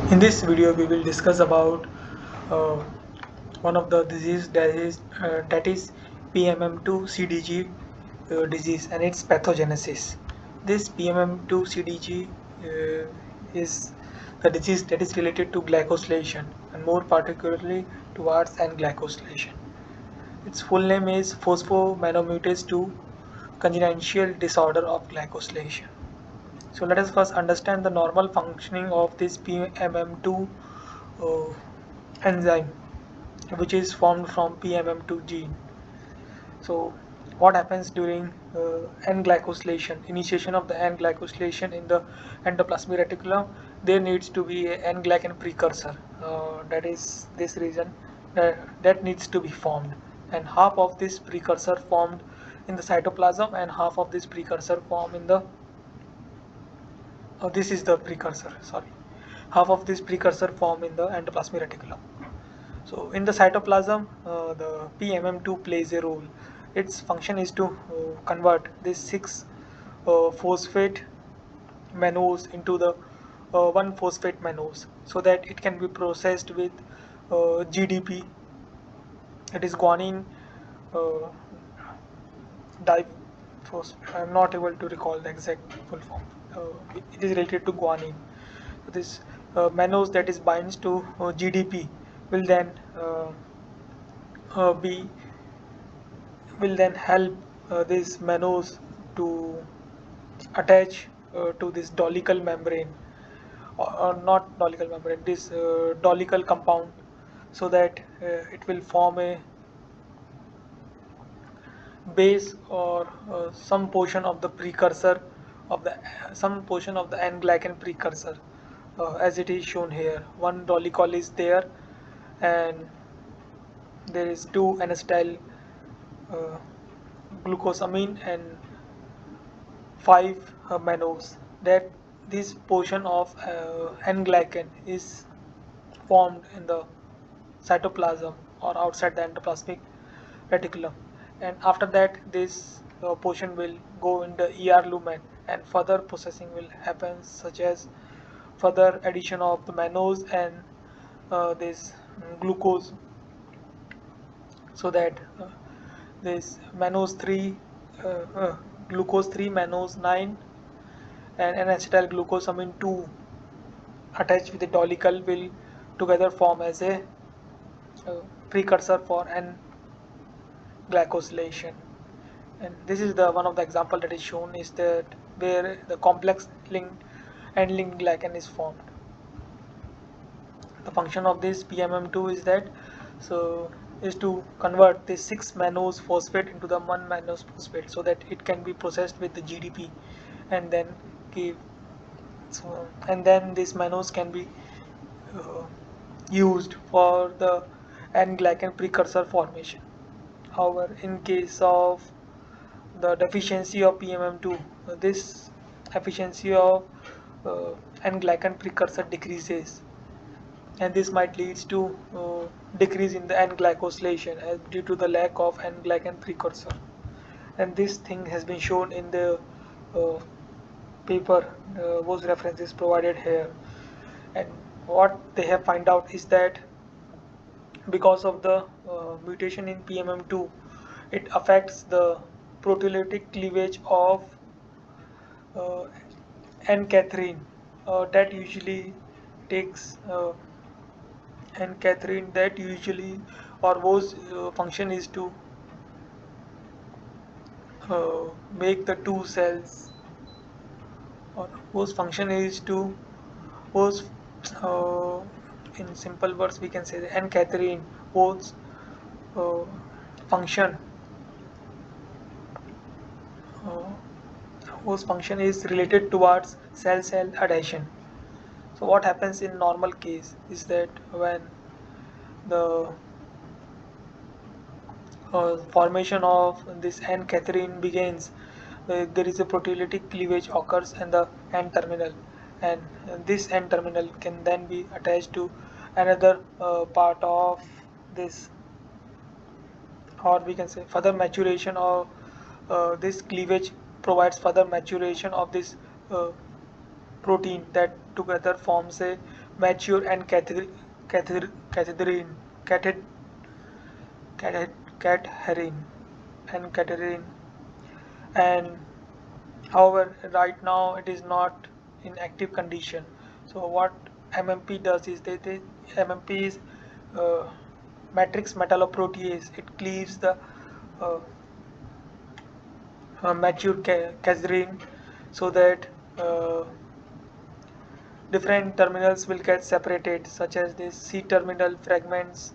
In this video, we will discuss about uh, one of the disease that is PMM2 CDG disease and its pathogenesis. This PMM2 CDG is the disease that is related to glycosylation and more particularly towards N-glycosylation. Its full name is phosphomonomutase 2 congenital disorder of glycosylation. So let us first understand the normal functioning of this PMM2 uh, enzyme, which is formed from PMM2 gene. So what happens during N-glycosylation, initiation of the N-glycosylation in the endoplasmic reticulum? There needs to be a N-glycan precursor. That is this reason that needs to be formed, and half of this precursor formed in the cytoplasm, and half of this precursor formed in the this is the precursor, sorry. Half of this precursor form in the endoplasmic reticulum. So in the cytoplasm, the PMM2 plays a role. Its function is to convert this 6 phosphate mannose into the 1 phosphate mannose so that it can be processed with GDP, it is guanine uh, I'm not able to recall the exact full form. It is related to guanine. So this mannose that is binds to GDP will then be will then help this mannose to attach to this dolichal membrane, or not dolichal membrane, this dolichal compound, so that it will form a base or some portion of the precursor of the some portion of the N-glycan precursor, as it is shown here. One dolichol is there, and there is two N-acetyl uh, glucosamine and 5 mannose. That this portion of N-glycan is formed in the cytoplasm or outside the endoplasmic reticulum, and after that this portion will go in the ER lumen, and further processing will happen, such as further addition of the mannose and this glucose, so that this mannose 3 uh, uh, glucose 3 mannose 9 and N-acetyl glucosamine 2 attached with the dolichal will together form as a precursor for N-glycosylation. And this is the one of the example that is shown, is that where the complex linked N-linked glycan is formed. The function of this PMM2 is that is to convert this 6 mannose phosphate into the 1 mannose phosphate so that it can be processed with the GDP, and then give and then this mannose can be uh, used for the N-glycan precursor formation. However, in case of the deficiency of PMM2, this efficiency of N-glycan precursor decreases, and this might lead to decrease in the N-glycosylation due to the lack of N-glycan precursor. And this thing has been shown in the uh, paper, whose reference is provided here. And what they have find out is that because of the mutation in PMM2, it affects the proteolytic cleavage of uh, N-cadherin, that usually takes N-cadherin that usually or whose function is to make the two cells, or whose function is to whose uh, in simple words we can say the N-cadherin whose uh, function uh, whose function is related towards cell-cell adhesion. So what happens in normal case is that when the formation of this N-cadherin begins, there is a proteolytic cleavage occurs in the N terminal, and this N terminal can then be attached to another part of this, or we can say further maturation of this cleavage provides further maturation of this uh, protein that together forms a mature N-cadherin, cathed- cadherin, N-cadherin, and however right now it is not in active condition. So what MMP does is MMP is uh, matrix metalloprotease. It cleaves the uh, mature cadherin so that uh, different terminals will get separated, such as the C terminal fragments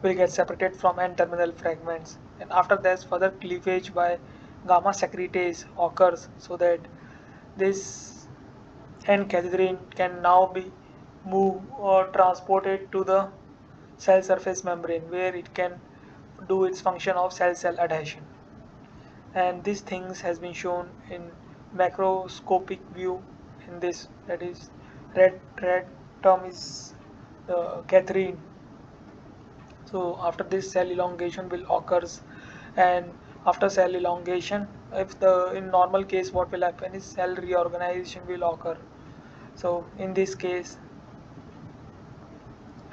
will get separated from N terminal fragments, and after that further cleavage by gamma secretase occurs so that this N-cadherin can now be moved or transported to the cell surface membrane where it can do its function of cell-cell adhesion. And these things has been shown in macroscopic view in this, that is red term is the cadherin. So after this cell elongation will occurs, and after cell elongation, if the in normal case what will happen is cell reorganization will occur. So in this case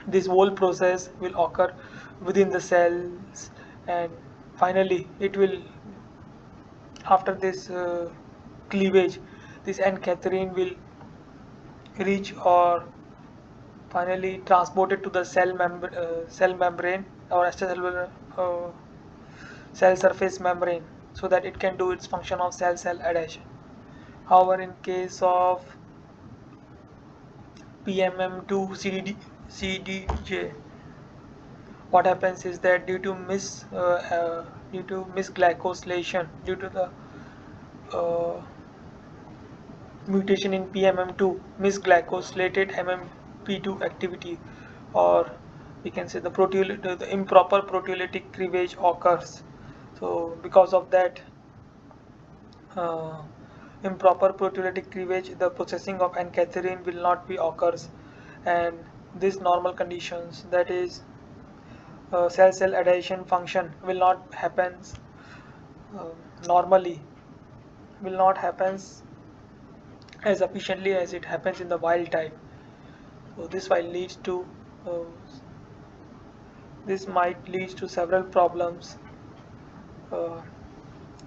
this whole process will occur within the cells, and finally it will, after this cleavage, this N-cadherin will reach or finally transported to the cell membrane or extracellular cell surface membrane so that it can do its function of cell-cell adhesion. However, in case of PMM2 CDG, what happens is that due to misglycosylation, due to the uh, mutation in PMM2, misglycosylated MM2 activity, or we can say the improper proteolytic cleavage occurs. So because of that uh, improper proteolytic cleavage, the processing of N-cadherin will not be occurs, and these normal conditions, that is cell-cell adhesion function, will not happens uh, normally, will not happens as efficiently as it happens in the wild type. So uh, this might lead to several problems uh,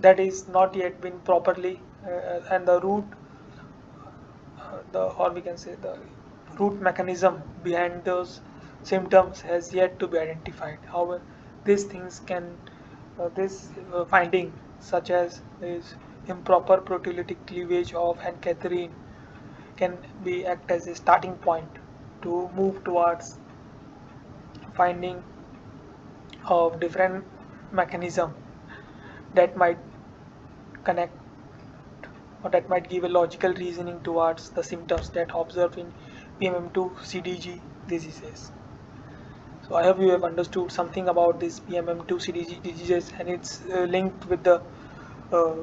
that is not yet been properly and the root the or we can say the root mechanism behind those symptoms has yet to be identified. However, these things can this finding, such as is improper proteolytic cleavage of N-cadherin, can be act as a starting point to move towards finding of different mechanism that might connect or that might give a logical reasoning towards the symptoms that observed in PMM2 CDG diseases. So I hope you have understood something about this PMM2 CDG diseases and it's linked with the uh,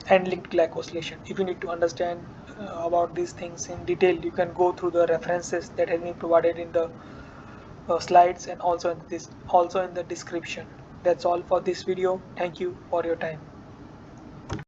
N-linked glycosylation. If you need to understand about these things in detail, you can go through the references that have been provided in the slides and also in the description. That's all for this video. Thank you for your time.